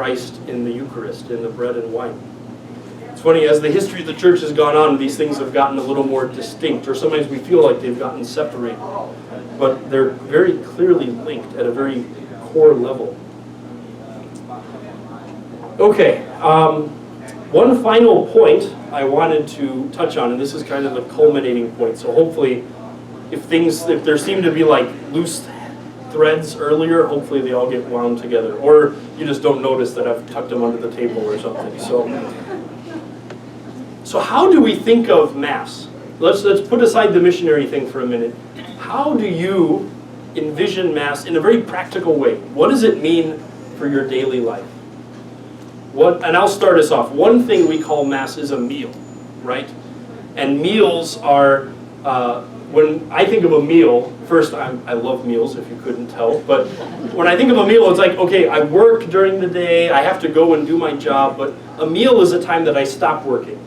Christ in the Eucharist, in the bread and wine. It's funny, as the history of the church has gone on, these things have gotten a little more distinct, or sometimes we feel like they've gotten separated. But they're very clearly linked at a very core level. Okay, one final point I wanted to touch on, and this is kind of the culminating point, so hopefully if there seem to be like loose threads earlier, hopefully they all get wound together, or you just don't notice that I've tucked them under the table or something. So how do we think of Mass? Let's put aside the missionary thing for a minute. How do you envision Mass in a very practical way? What does it mean for your daily life? And I'll start us off. One thing we call Mass is a meal, right? And meals are, when I think of a meal, first, I love meals, if you couldn't tell, but when I think of a meal, it's like, okay, I work during the day, I have to go and do my job, but a meal is a time that I stop working,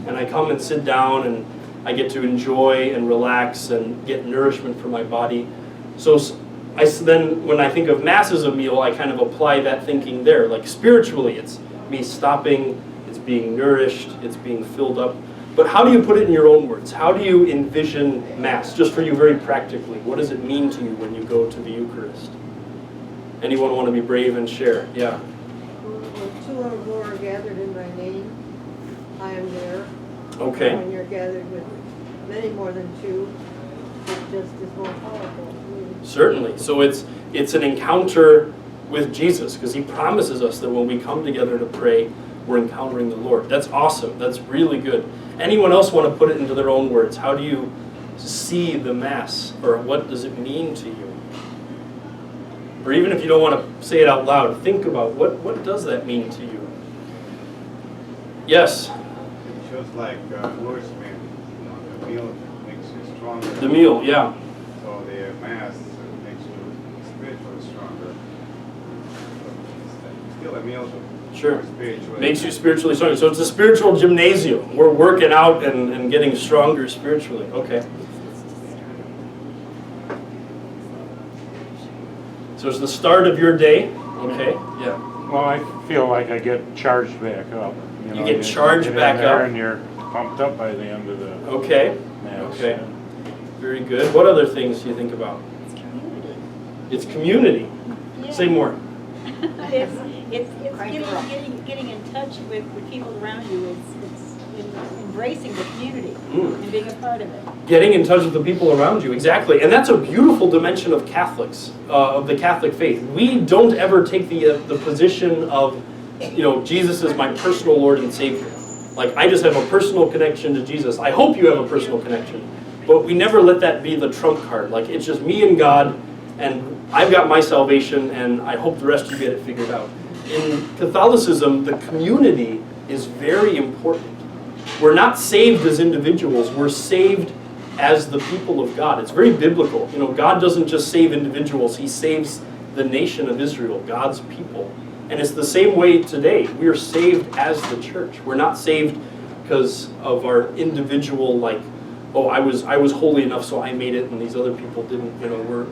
and I come and sit down, and I get to enjoy and relax and get nourishment for my body. So then, when I think of Mass as a meal, I kind of apply that thinking there. Like spiritually, it's me stopping, it's being nourished, it's being filled up. But how do you put it in your own words? How do you envision Mass, just for you very practically? What does it mean to you when you go to the Eucharist? Anyone want to be brave and share? Yeah. When two or more are gathered in my name, I am there. Okay. When you're gathered with many more than two, it just is more powerful. Certainly. So it's an encounter with Jesus, because he promises us that when we come together to pray, we're encountering the Lord. That's awesome. That's really good. Anyone else want to put it into their own words? How do you see the Mass, or what does it mean to you? Or even if you don't want to say it out loud, think about what does that mean to you? Yes? It shows like nourishment. The meal makes you stronger. The meal, yeah. So the Mass makes you spiritually stronger. Still a meal, Sure. spiritually. Makes you spiritually stronger. So it's a spiritual gymnasium. We're working out and getting stronger spiritually. Okay. So it's the start of your day. Okay. Yeah. Well, I feel like I get charged back up. You get charged back up. And you're pumped up by the end of the Okay. Mass. Okay. Very good. What other things do you think about? It's community. It's community. Yeah. Say more. It's getting in touch with people around you. It's embracing the community and being a part of it. Getting in touch with the people around you, exactly. And that's a beautiful dimension of Catholics, of the Catholic faith. We don't ever take the position of, Jesus is my personal Lord and Savior. Like, I just have a personal connection to Jesus. I hope you have a personal connection. But we never let that be the trump card. Like, it's just me and God, and I've got my salvation, and I hope the rest of you get it figured out. In Catholicism, the community is very important. We're not saved as individuals. We're saved as the people of God. It's very biblical. God doesn't just save individuals. He saves the nation of Israel, God's people. And it's the same way today. We are saved as the church. We're not saved because of our individual, I was holy enough so I made it and these other people didn't.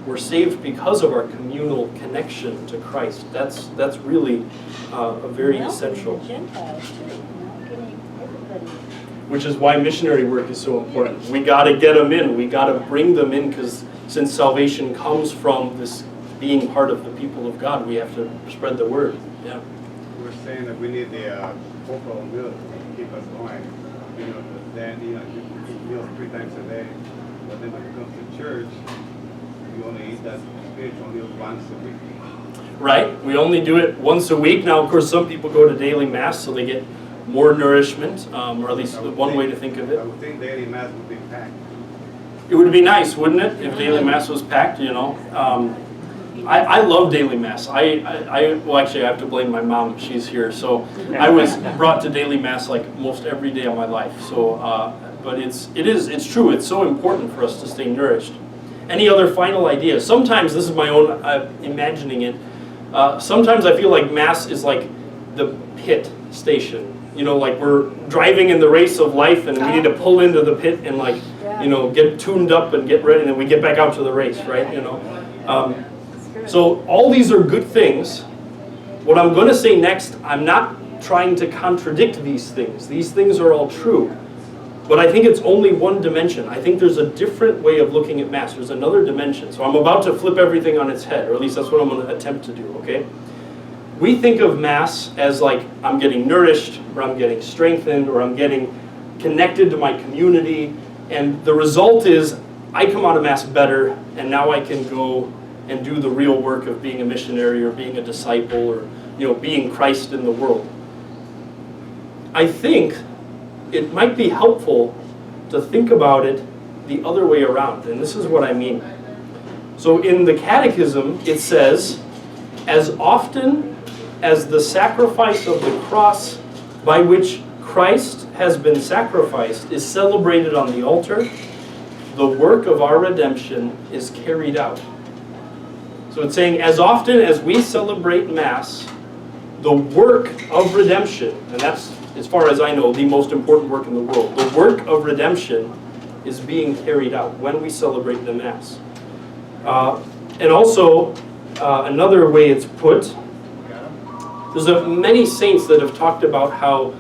We're saved because of our communal connection to Christ. That's really a very essential. Gentiles too, getting everybody. Which is why missionary work is so important. We got to get them in. We got to bring them in, because since salvation comes from this being part of the people of God, we have to spread the word. Yeah. We're saying that we need the corporal meal to keep us going. Then you eat meals 3 times a day. But then when you come to church, you only eat that spiritual meal once a week. Right. We only do it once a week. Now, of course, some people go to daily Mass, so they get more nourishment, or at least one way to think of it. I would think daily Mass would be packed. It would be nice, wouldn't it, if daily Mass was packed, I love daily Mass. Well, actually, I have to blame my mom. She's here. So I was brought to daily Mass like most every day of my life. So, but it's true. It's so important for us to stay nourished. Any other final ideas? Sometimes, this is my own imagining it, sometimes I feel like Mass is like the pit station. Like we're driving in the race of life and we need to pull into the pit and get tuned up and get ready, and then we get back out to the race, right? So all these are good things. What I'm going to say next, I'm not trying to contradict these things. These things are all true. But I think it's only one dimension. I think there's a different way of looking at Mass. There's another dimension. So I'm about to flip everything on its head, or at least that's what I'm going to attempt to do, okay? We think of Mass as like I'm getting nourished, or I'm getting strengthened, or I'm getting connected to my community, and the result is I come out of Mass better, and now I can go and do the real work of being a missionary or being a disciple or being Christ in the world. I think it might be helpful to think about it the other way around, and this is what I mean. So in the Catechism, it says, as often as the sacrifice of the cross by which Christ has been sacrificed is celebrated on the altar, the work of our redemption is carried out. So it's saying, as often as we celebrate Mass, the work of redemption, and that's, as far as I know, the most important work in the world, the work of redemption is being carried out when we celebrate the Mass. And also, another way it's put, there's many saints that have talked about how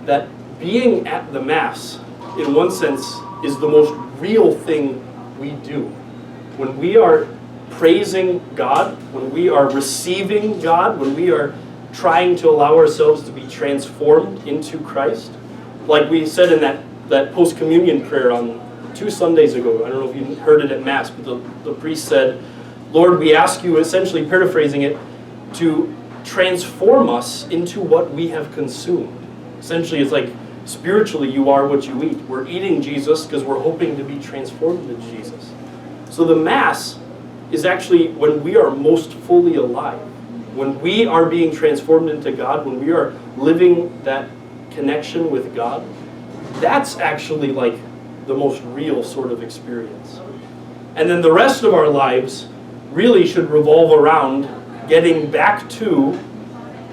that being at the Mass, in one sense, is the most real thing we do. When we are praising God, when we are receiving God, when we are trying to allow ourselves to be transformed into Christ, like we said in that post-communion prayer on 2 Sundays ago. I don't know if you heard it at Mass, but the priest said, Lord, we ask you, essentially paraphrasing it, to transform us into what we have consumed. Essentially, it's like, spiritually, you are what you eat. We're eating Jesus because we're hoping to be transformed into Jesus. So the Mass is actually when we are most fully alive. When we are being transformed into God, when we are living that connection with God, that's actually like the most real sort of experience. And then the rest of our lives really should revolve around getting back to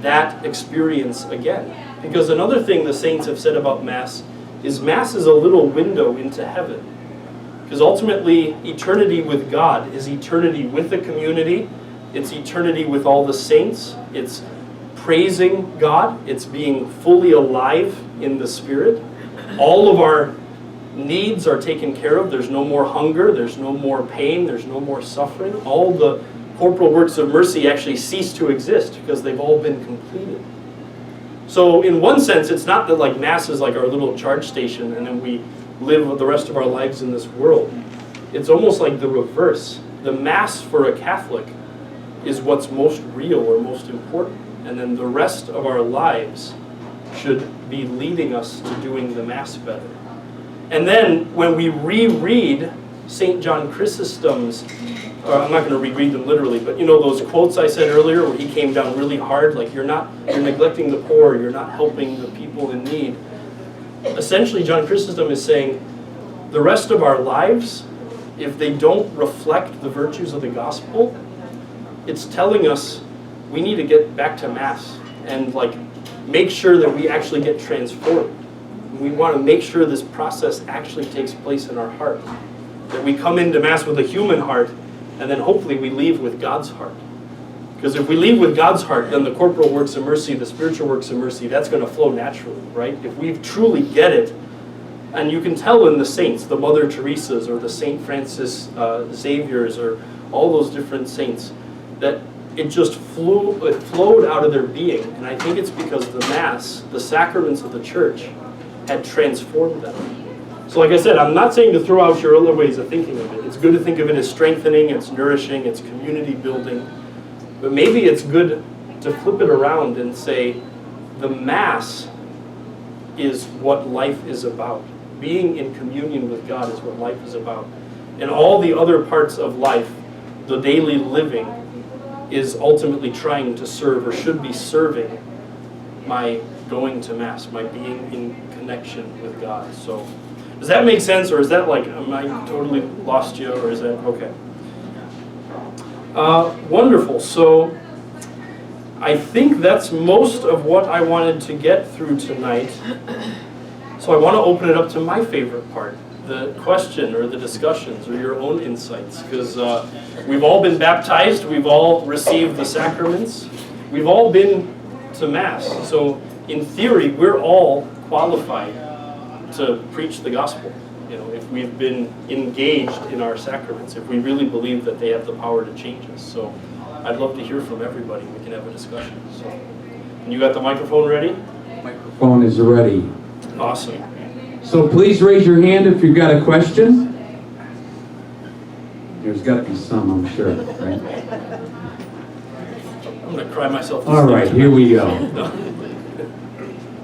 that experience again. Because another thing the saints have said about Mass is a little window into heaven. Because ultimately, eternity with God is eternity with the community. It's eternity with all the saints. It's praising God. It's being fully alive in the Spirit. All of our needs are taken care of. There's no more hunger. There's no more pain. There's no more suffering. All the corporal works of mercy actually cease to exist because they've all been completed. So in one sense, it's not that like Mass is like our little charge station and then we live the rest of our lives in this world. It's almost like the reverse. The Mass for a Catholic is what's most real or most important. And then the rest of our lives should be leading us to doing the Mass better. And then when we reread St. John Chrysostom's, I'm not going to reread them literally, but those quotes I said earlier where he came down really hard, like you're neglecting the poor, you're not helping the people in need. Essentially, John Chrysostom is saying the rest of our lives, if they don't reflect the virtues of the gospel, it's telling us we need to get back to Mass and like make sure that we actually get transformed. We want to make sure this process actually takes place in our heart. That we come into Mass with a human heart, and then hopefully we leave with God's heart. Because if we leave with God's heart, then the corporal works of mercy, the spiritual works of mercy, that's going to flow naturally, right? If we truly get it, and you can tell in the saints, the Mother Teresa's or the St. Francis Xavier's or all those different saints, that it just flowed out of their being. And I think it's because the Mass, the sacraments of the Church, had transformed them. So like I said, I'm not saying to throw out your other ways of thinking of it. It's good to think of it as strengthening, it's nourishing, it's community building. But maybe it's good to flip it around and say, the Mass is what life is about. Being in communion with God is what life is about. And all the other parts of life, the daily living, is ultimately trying to serve, or should be serving, my going to Mass, my being in connection with God. So, does that make sense, or is that like, am I totally lost you, or is that, okay. Wonderful, so I think that's most of what I wanted to get through tonight. So I want to open it up to my favorite part, the question or the discussions or your own insights, because we've all been baptized, we've all received the sacraments, we've all been to Mass. So in theory, we're all qualified to preach the gospel. You know, if we've been engaged in our sacraments, if we really believe that they have the power to change us. So I'd love to hear from everybody. We can have a discussion. So, and you got the microphone ready? Microphone is ready. Awesome. So please raise your hand if you've got a question. There's got to be some, I'm sure, right? I'm going to cry myself to All sleep right, tonight. here we go. No.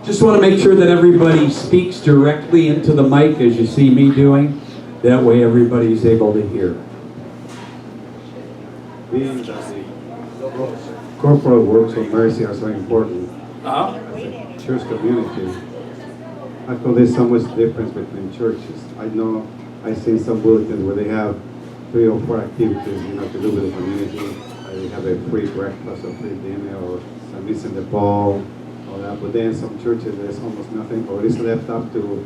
Just want to make sure that everybody speaks directly into the mic as you see me doing. That way everybody's able to hear. Being that the corporal works of mercy are so important Uh-huh. as a church community, I feel there's so much difference between churches. I know I've seen some bulletins where they have 3 or 4 activities, to do with the community. They have a free breakfast or free dinner or some missing the ball, all that. But then some churches there's almost nothing, or it's left up to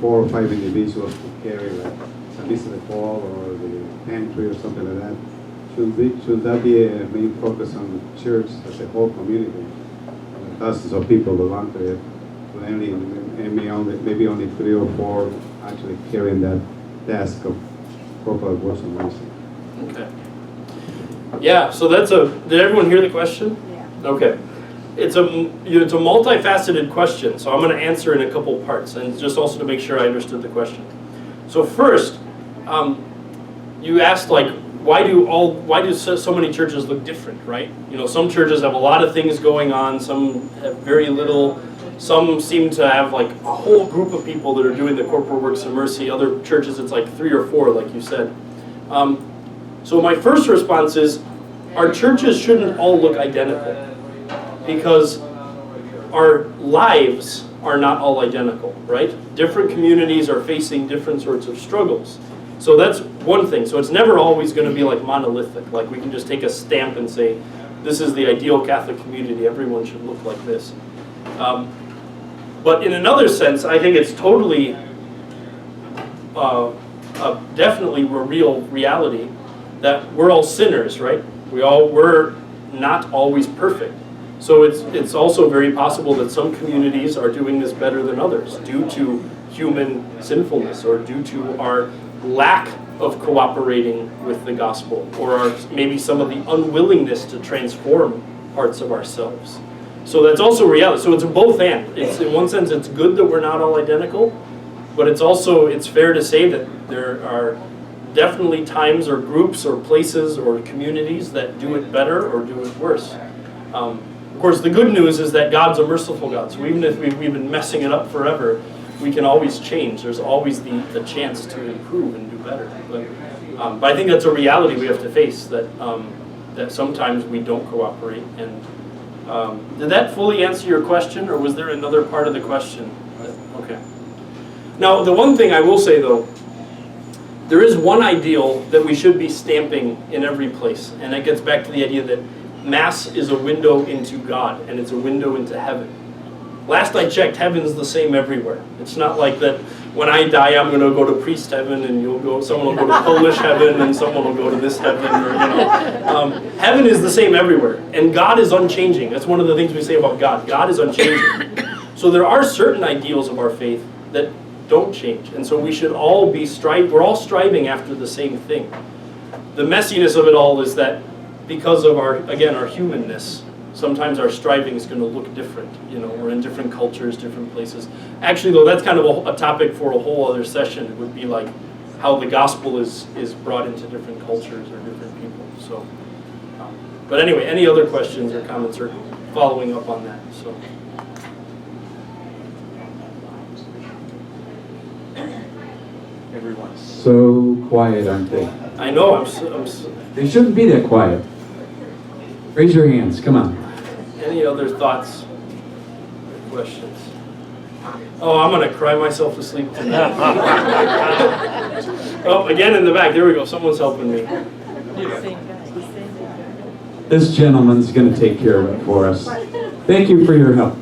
4 or 5 individuals to carry like some missing the ball or the pantry or something like that. Should that be a main focus on the church as a whole community? Thousands of people belong to it. But maybe only 3 or 4 actually carrying that task of corporal works of mercy. Okay. Yeah, so did everyone hear the question? Yeah. Okay. It's a multifaceted question, so I'm going to answer in a couple parts, and just also to make sure I understood the question. So first, you asked why do so many churches look different, right? Some churches have a lot of things going on, some have very little, some seem to have a whole group of people that are doing the corporal works of mercy. Other churches it's 3 or 4, like you said. So my first response is, our churches shouldn't all look identical, because our lives are not all identical, right? Different communities are facing different sorts of struggles. So that's one thing. So it's never always going to be monolithic. We can just take a stamp and say, this is the ideal Catholic community, everyone should look like this. But in another sense, I think it's totally, definitely a real reality that we're all sinners, right? We're not always perfect. So it's also very possible that some communities are doing this better than others due to human sinfulness or due to our lack of cooperating with the gospel, or maybe some of the unwillingness to transform parts of ourselves. So that's also reality. So it's both and. In one sense, it's good that we're not all identical, but it's fair to say that there are definitely times or groups or places or communities that do it better or do it worse. Of course, the good news is that God's a merciful God. So even if we've been messing it up forever, we can always change. There's always the chance to improve and do better. But I think that's a reality we have to face, that sometimes we don't cooperate. And did that fully answer your question, or was there another part of the question? Okay. Now, the one thing I will say, though, there is one ideal that we should be stamping in every place, and that gets back to the idea that Mass is a window into God, and it's a window into heaven. Last I checked, heaven's the same everywhere. It's not like that when I die, I'm going to go to priest heaven, and someone will go to Polish heaven, and someone will go to this heaven. Heaven is the same everywhere, and God is unchanging. That's one of the things we say about God. God is unchanging. So there are certain ideals of our faith that don't change, and so we should all be we're all striving after the same thing. The messiness of it all is that because of our humanness, sometimes our striving is going to look different. We're in different cultures, different places. Actually, though, that's kind of a topic for a whole other session. It would be how the gospel is brought into different cultures or different people. So, but anyway, any other questions or comments or following up on that? So. Everyone's so quiet, aren't they? I know. They shouldn't be that quiet. Raise your hands. Come on. Any other thoughts or questions? Oh, I'm going to cry myself to sleep tonight. Oh, again in the back. There we go. Someone's helping me. This gentleman's going to take care of it for us. Thank you for your help.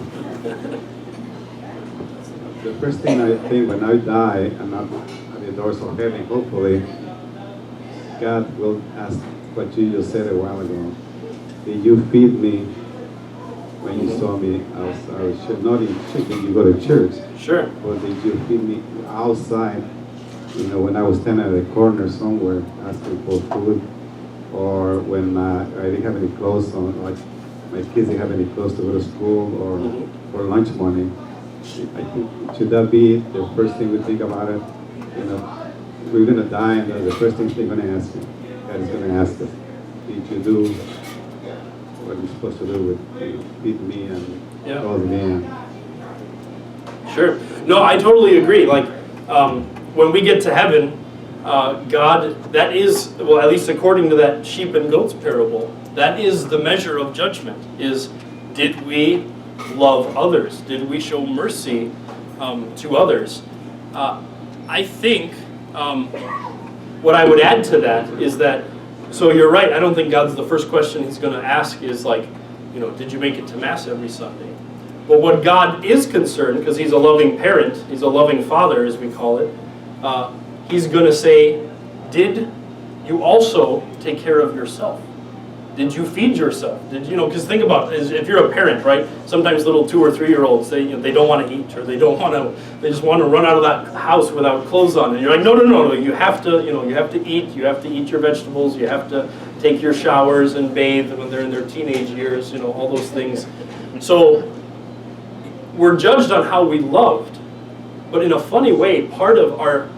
The first thing I think when I die, I'm not at the doors of heaven, hopefully, God will ask what you just said a while ago. did you feed me when you saw me? I was not in church. Did you go to church? Sure. Or did you feed me outside? You know, when I was standing at a corner somewhere asking for food, or when I didn't have any clothes on, like my kids didn't have any clothes to go to school or for lunch money. I think, should that be the first thing we think about it? You know, we're going to die, and the first thing they're going to ask you, God is going to ask us, did you do what you're supposed to do with feed me and clothe me? And Sure. No, I totally agree. Like, when we get to heaven, God, that is, well, at least according to that sheep and goats parable, that is the measure of judgment, is did we love others? Did we show mercy to others? I think what I would add to that is that, so you're right, I don't think God's the first question he's going to ask is like, you know, did you make it to Mass every Sunday? But what God is concerned, because he's a loving parent, he's a loving father as we call it, he's going to say, did you also take care of yourself? Did you feed yourself? Did you know? Because think about it, if you're a parent, right? Sometimes little 2 or 3 year olds, they don't want to eat, or they just want to run out of that house without clothes on, and you're like, no, you have to, you have to eat. You have to eat your vegetables. You have to take your showers and bathe when they're in their teenage years. All those things. So we're judged on how we loved, but in a funny way, part of our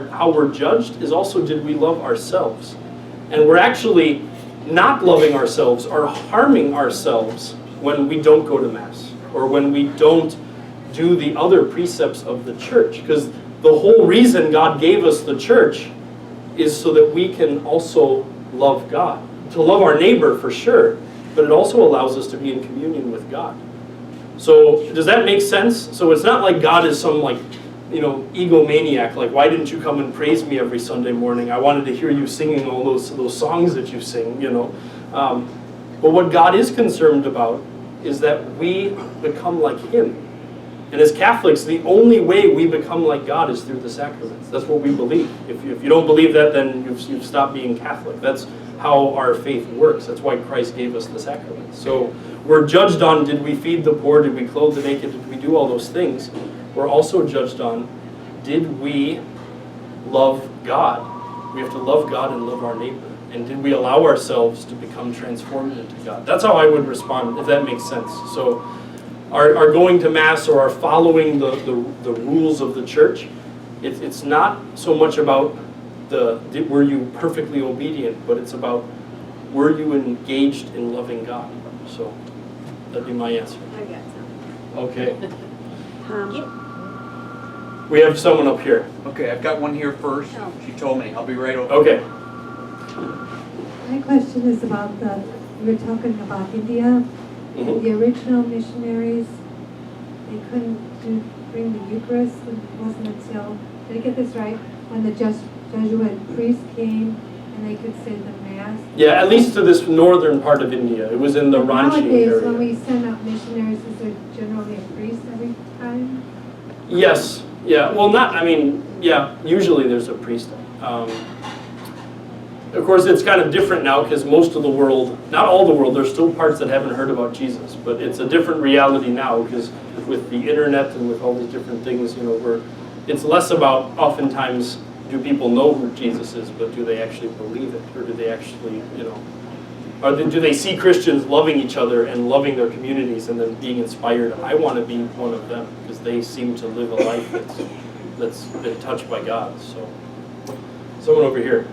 how we're judged is also did we love ourselves, and we're actually not loving ourselves or harming ourselves when we don't go to Mass or when we don't do the other precepts of the church. Because the whole reason God gave us the church is so that we can also love God. To love our neighbor for sure, but it also allows us to be in communion with God. So does that make sense? So it's not like God is some egomaniac, like, why didn't you come and praise me every Sunday morning? I wanted to hear you singing all those songs that you sing, But what God is concerned about is that we become like him. And as Catholics, the only way we become like God is through the sacraments. That's what we believe. If you don't believe that, then you've stopped being Catholic. That's how our faith works. That's why Christ gave us the sacraments. So we're judged on, did we feed the poor, did we clothe the naked, did we do all those things? We're also judged on, did we love God? We have to love God and love our neighbor. And did we allow ourselves to become transformed into God? That's how I would respond, if that makes sense. So our going to Mass or our following the rules of the church, it's not so much about were you perfectly obedient, but it's about were you engaged in loving God? So that'd be my answer. I got some. Okay. We have someone up here. Okay, I've got one here first. She told me. I'll be right over. Okay. My question is about you were talking about India. Mhm. The original missionaries, they couldn't bring the Eucharist. It wasn't until, did I get this right, when the Jesuit priest came and they could say the Mass? Yeah, at least to this northern part of India. It was in the Ranchi Nowadays, area. when we send out missionaries, is there generally a priest every time? Yes. Yeah. Well, usually there's a priest. Of course, it's kind of different now because most of the world, not all the world, there's still parts that haven't heard about Jesus, but it's a different reality now because with the internet and with all these different things, it's less about oftentimes do people know who Jesus is, but do they actually believe it, or do they actually, or do they see Christians loving each other and loving their communities and then being inspired? I want to be one of them because they seem to live a life that's been touched by God. So, someone over here.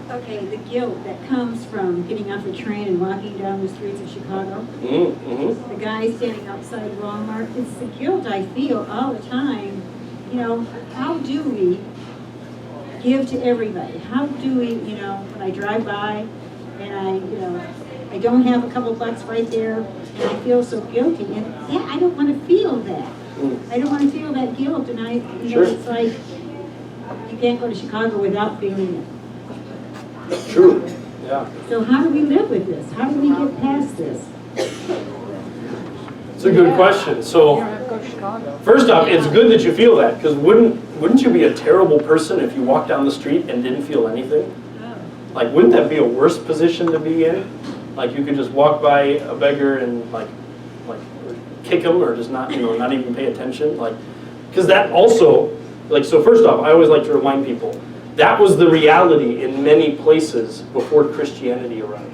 Okay, the guilt that comes from getting off the train and walking down the streets of Chicago. Mm-hmm. The guy standing outside Walmart, it's the guilt I feel all the time. How do we give to everybody? How do we, when I drive by and I don't have a couple bucks right there and I feel so guilty, and I don't want to feel that. I don't want to feel that guilt, and Sure. it's like you can't go to Chicago without feeling it. True. Yeah. So how do we live with this? How do we get past this? It's a good question. So, first off, it's good that you feel that, because wouldn't you be a terrible person if you walked down the street and didn't feel anything? Like, wouldn't that be a worse position to be in? Like, you could just walk by a beggar and like kick him, or just not, not even pay attention. Like, because that also, like, so first off, I always like to remind people, that was the reality in many places before Christianity arrived.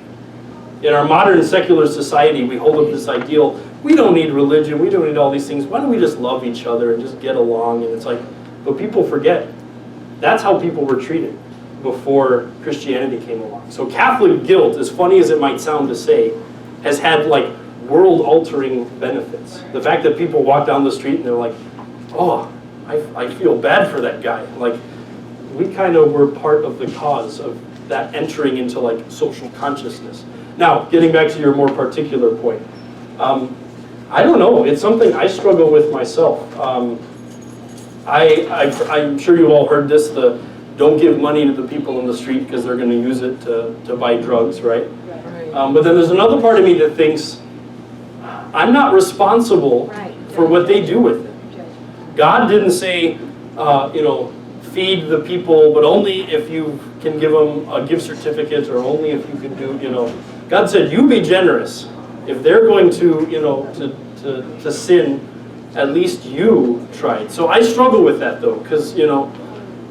In our modern secular society, we hold up this ideal, we don't need religion, we don't need all these things, why don't we just love each other and just get along? And it's like, but people forget, that's how people were treated before Christianity came along. So Catholic guilt, as funny as it might sound to say, has had like world-altering benefits. The fact that people walk down the street and they're like, oh, I feel bad for that guy. Like, we kind of were part of the cause of that entering into like social consciousness. Now, getting back to your more particular point, I don't know. It's something I struggle with myself. I'm sure you've all heard this, the don't give money to the people in the street because they're going to use it to buy drugs, right? But then there's another part of me that thinks, I'm not responsible for what they do with it. God didn't say, feed the people, but only if you can give them a gift certificate, or only if you can do, God said, you be generous. If they're going to, to sin, at least you try it. So I struggle with that though, because,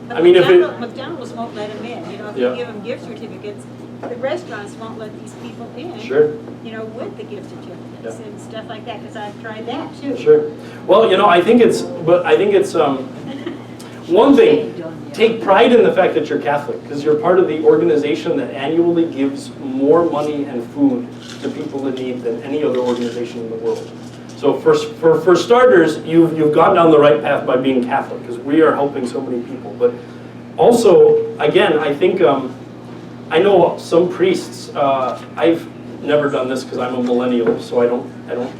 I mean, McDonald's won't let them in. If Yeah. you give them gift certificates, the restaurants won't let these people in. Sure. With the gift certificates Yeah. and stuff like that, because I've tried that too. Sure. Well, I think it's one thing, take pride in the fact that you're Catholic, because you're part of the organization that annually gives more money and food to people in need than any other organization in the world. So for starters, you've gone down the right path by being Catholic, because we are helping so many people. But also, again, I think, I know some priests, I've never done this because I'm a millennial, so I don't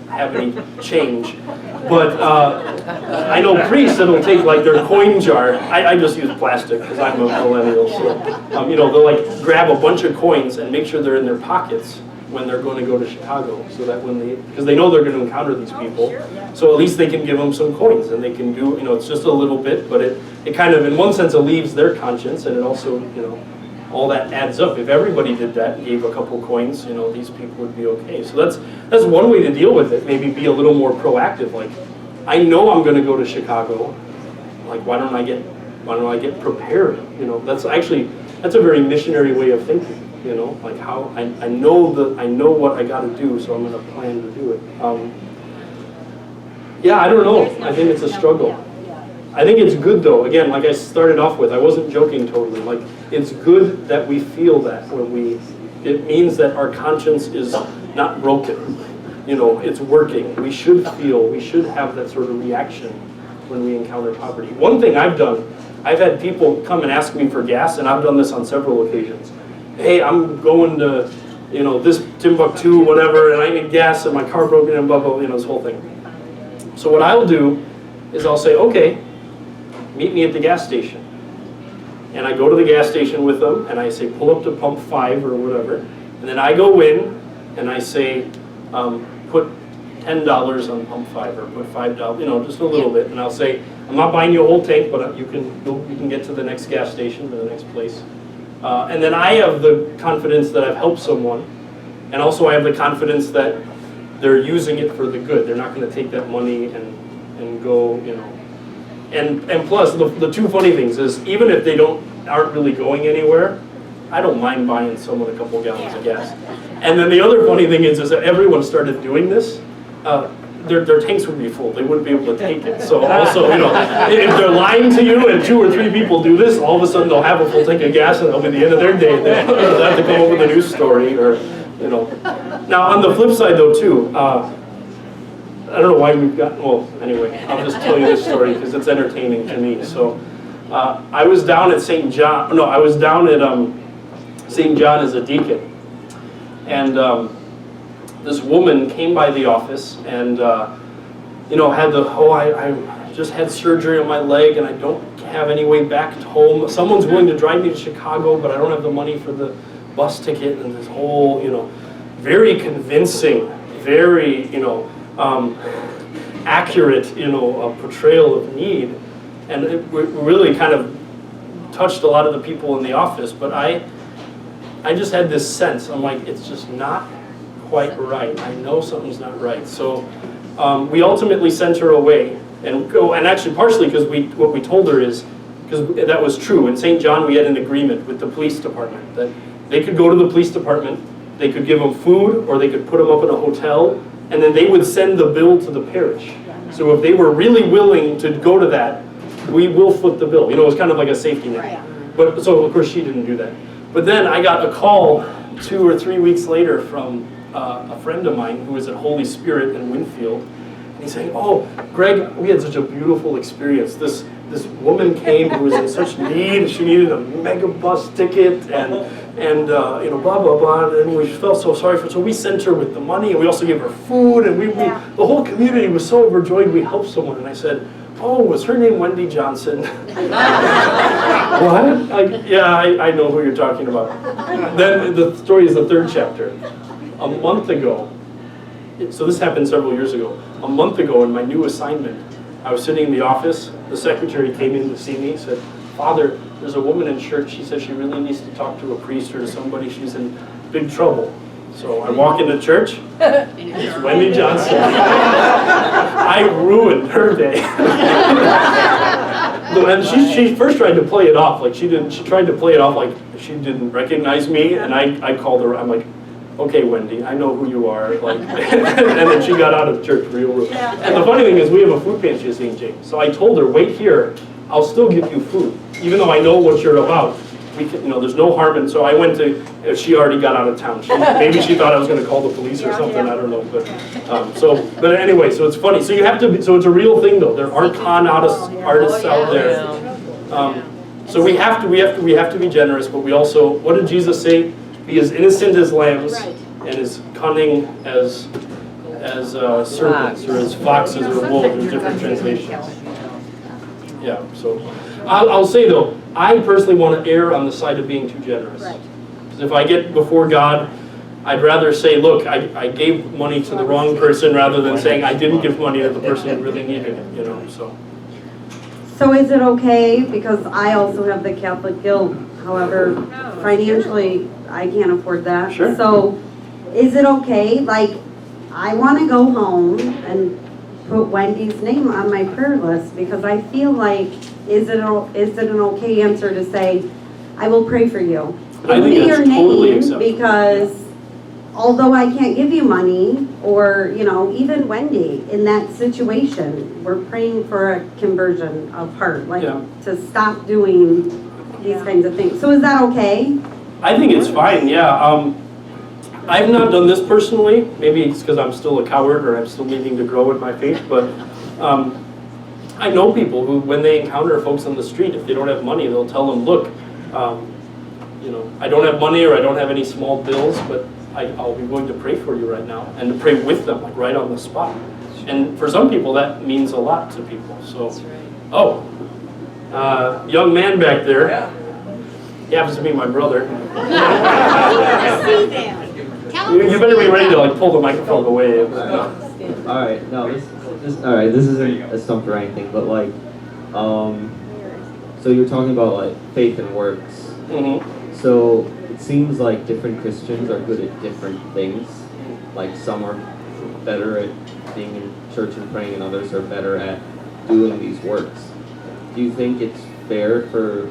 have any change. But I know priests that'll take like their coin jar. I just use plastic because I'm a millennial. So they'll like grab a bunch of coins and make sure they're in their pockets when they're going to go to Chicago, so that because they know they're going to encounter these people, so at least they can give them some coins, and they can do, it's just a little bit, but it kind of, in one sense, relieves their conscience, and it also, all that adds up. If everybody did that and gave a couple coins, these people would be okay. So that's one way to deal with it. Maybe be a little more proactive. Like, I know I'm going to go to Chicago. Like, why don't I get prepared? That's a very missionary way of thinking. Like how I know what I got to do, so I'm going to plan to do it. Yeah, I don't know. I think it's a struggle. I think it's good though. Again, like I started off with, I wasn't joking totally. Like, it's good that we feel that when it means that our conscience is not broken. It's working. We should have that sort of reaction when we encounter poverty. One thing I've done, I've had people come and ask me for gas, and I've done this on several occasions. Hey, I'm going to, this Timbuktu, whatever, and I need gas, and my car broke in, and blah, blah, this whole thing. So what I'll do is I'll say, okay, meet me at the gas station. And I go to the gas station with them, and I say, pull up to pump 5 or whatever. And then I go in, and I say, put $10 on pump 5, or put $5, just a little bit. And I'll say, I'm not buying you a whole tank, but you can get to the next gas station, or the next place. And then I have the confidence that I've helped someone, and also I have the confidence that they're using it for the good. They're not going to take that money and go, And plus, the two funny things is, even if they aren't really going anywhere, I don't mind buying someone a couple gallons of gas. And then the other funny thing is that everyone started doing this. Their tanks would be full. They wouldn't be able to take it. So also, if they're lying to you and 2 or 3 people do this, all of a sudden they'll have a full tank of gas, and that'll be the end of their day. They'll have to come up with a news story, or Now on the flip side though too, I don't know why we've got. Well, anyway, I'll just tell you this story because it's entertaining to me. So I was down at St. John. No, I was down at St. John as a deacon, and this woman came by the office and had I just had surgery on my leg and I don't have any way back home. Someone's willing to drive me to Chicago, but I don't have the money for the bus ticket, and this whole very convincing, very accurate portrayal of need, and it really kind of touched a lot of the people in the office. But I just had this sense. I'm like, it's just not quite right. I know something's not right. So we ultimately sent her away, and actually partially because what we told her is, because that was true. In St. John, we had an agreement with the police department that they could go to the police department, they could give them food, or they could put them up in a hotel, and then they would send the bill to the parish. So if they were really willing to go to that, we will foot the bill. You know, it was kind of like a safety net. But so of course she didn't do that. But then I got a call 2 or 3 weeks later from a friend of mine who was at Holy Spirit in Winfield. And he's saying, "Oh, Greg, we had such a beautiful experience. This woman came who was in such need. She needed a mega bus ticket and you know, blah blah blah. And we felt so sorry for her. So we sent her with the money, and we also gave her food. And the whole community was so overjoyed we helped someone." And I said, "Oh, was her name Wendy Johnson?" What? Yeah, I know who you're talking about. Then the story is the 3rd chapter. A month ago, so this happened several years ago. A month ago in my new assignment, I was sitting in the office. The secretary came in to see me, said, "Father, there's a woman in church. She says she really needs to talk to a priest or to somebody. She's in big trouble." So I walk into church. It's Wendy Johnson. I ruined her day. And she first tried to play it off like she didn't. She tried to play it off like she didn't recognize me. And I called her. I'm like, "Okay, Wendy, I know who you are." Like, and then she got out of the church real rude. And the funny thing is, we have a food pantry at St. James. So I told her, "Wait here. I'll still give you food, even though I know what you're about. We can, you know, there's no harm in." So I went to. She already got out of town. Maybe she thought I was going to call the police or something. I don't know. But but anyway, so it's funny. So you have to. So it's a real thing, though. There aren't con artists out there. So we have to be generous, but we also. What did Jesus say? Be as innocent as lambs, and as cunning as serpents, or as foxes or wolves. There's different translations. Yeah. So I'll say though, I personally want to err on the side of being too generous. Because if I get before God, I'd rather say, "Look, I gave money to the wrong person," rather than saying I didn't give money to the person who really needed it. You know. So is it okay, because I also have the Catholic guilt, however, financially, I can't afford that. Sure. So is it okay, like, I want to go home and put Wendy's name on my prayer list, because I feel like, is it an okay answer to say, "I will pray for you"? I think Give me that's your totally name, acceptable. because although I can't give you money, or, you know, even Wendy, in that situation, we're praying for a conversion of heart, like to stop doing these kinds of things. So is that okay? I think it's fine, yeah. I've not done this personally. Maybe it's because I'm still a coward, or I'm still needing to grow in my faith, but I know people who, when they encounter folks on the street, if they don't have money, they'll tell them, "Look, you know, I don't have money, or I don't have any small bills, but I'll be willing to pray for you right now," and to pray with them, like right on the spot. And for some people, that means a lot to people. So, young man back there, he happens to be my brother. You better be ready to like pull the microphone away. All right, no, this isn't a stump or anything, but like, so you're talking about like faith and works. Mm-hmm. So it seems like different Christians are good at different things. Like some are better at being in church and praying, and others are better at doing these works. Do you think it's fair for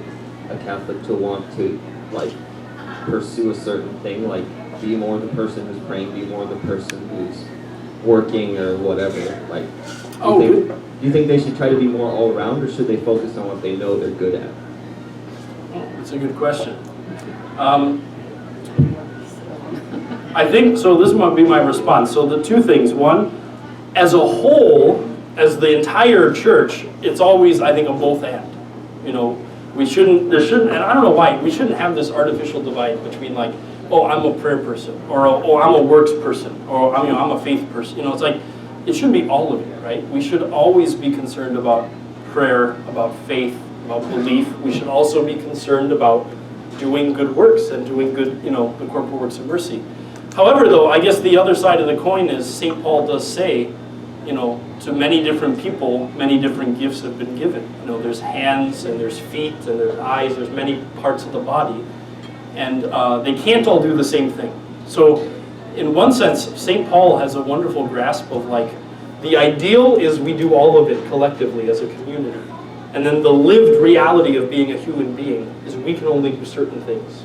a Catholic to want to like pursue a certain thing, like be more the person who's praying, be more the person who's working or whatever? Like, do you think they should try to be more all around, or should they focus on what they know they're good at? That's a good question. I think, so this might be my response. So the two things. One, as a whole, as the entire church, it's always, I think, a both and. You know, there shouldn't, and I don't know why, we shouldn't have this artificial divide between like, "Oh, I'm a prayer person," or "Oh, I'm a works person," or I'm a faith person. You know, it's like, it should be all of it, right? We should always be concerned about prayer, about faith, about belief. We should also be concerned about doing good works and doing good, you know, the corporal works of mercy. However, though, I guess the other side of the coin is St. Paul does say, you know, to many different people, many different gifts have been given. You know, there's hands and there's feet and there's eyes, there's many parts of the body. And they can't all do the same thing. So in one sense, St. Paul has a wonderful grasp of like, the ideal is we do all of it collectively as a community. And then the lived reality of being a human being is we can only do certain things.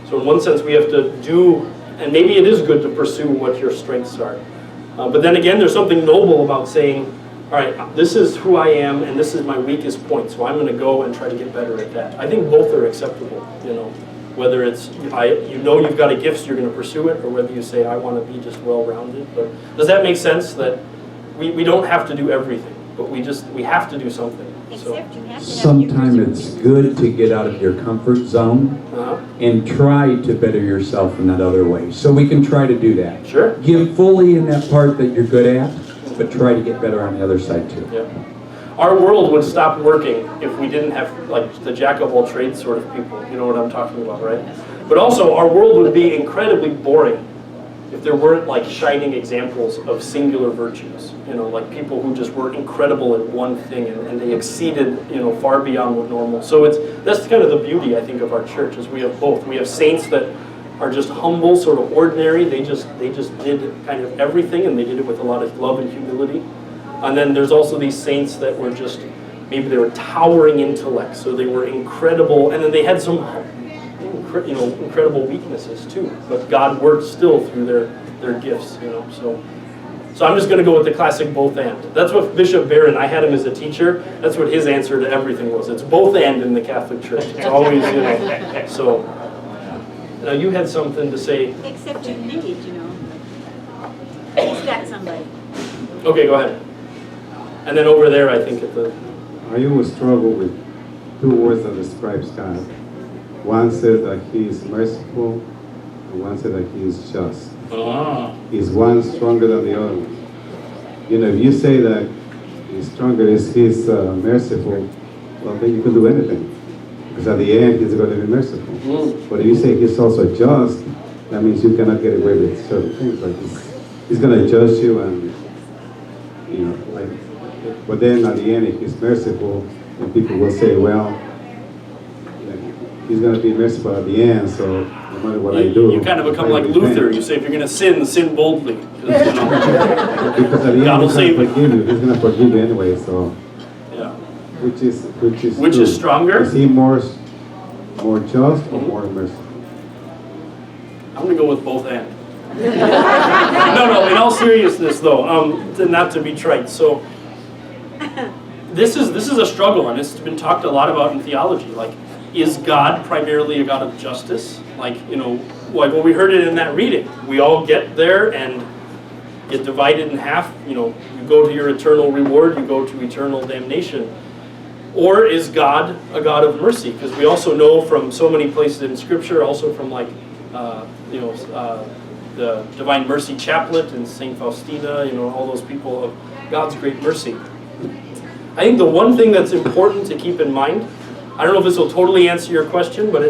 So in one sense, we have to do, and maybe it is good to pursue what your strengths are. But then again, there's something noble about saying, all right, this is who I am, and this is my weakest point, so I'm going to go and try to get better at that. I think both are acceptable, you know. Whether it's, you know you've got a gift, so you're going to pursue it, or whether you say, I want to be just well-rounded. But does that make sense? That we don't have to do everything, but we have to do something. Except you have to have Sometimes Eucharist. it's good to get out of your comfort zone and try to better yourself in that other way. So we can try to do that. Sure. Give fully in that part that you're good at, but try to get better on the other side too. Yeah. Our world would stop working if we didn't have like the jack of all trades sort of people. You know what I'm talking about, right? But also our world would be incredibly boring if there weren't like shining examples of singular virtues. You know, like people who just were incredible at one thing and they exceeded, you know, far beyond what normal. So that's kind of the beauty, I think, of our church, is we have both. We have saints that are just humble, sort of ordinary. They just did kind of everything, and they did it with a lot of love and humility. And then there's also these saints that were just, maybe they were towering intellects, so they were incredible, and then they had some, you know, incredible weaknesses too. But God worked still through their gifts, you know. So I'm just going to go with the classic both and. That's what Bishop Barron, I had him as a teacher. That's what his answer to everything was. It's both and in the Catholic Church. It's always, you know. So now you had something to say. Except you need, you know. He's got somebody. Okay, go ahead. And then over there, I think at the. I always struggle with two words that describes God. One says that He is merciful, and one says that He is just. Is one stronger than the other? You know, if you say that He's stronger, He's merciful, well, then you can do anything. Because at the end, He's going to be merciful. But if you say He's also just, that means you cannot get away with certain things. Like He's going to judge you, and, you know, like. But then at the end, if He's merciful, and people will say, well, He's going to be merciful at the end, so no matter what I do. You kind of become like Luther. You say, if you're going to sin boldly. You know, because at the end, He's going to forgive you. He's going to forgive you anyway, so. Yeah. Which is stronger? Is He more just or more merciful? I'm going to go with both and. No, in all seriousness though, not to be trite. So this is a struggle, and it's been talked a lot about in theology. Like, is God primarily a God of justice? Like, you know, like when we heard it in that reading, we all get there and get divided in half. You know, you go to your eternal reward, you go to eternal damnation. Or is God a God of mercy? Because we also know from so many places in Scripture, also from like, the Divine Mercy Chaplet and St. Faustina, you know, all those people of God's great mercy. I think the one thing that's important to keep in mind, I don't know if this will totally answer your question, but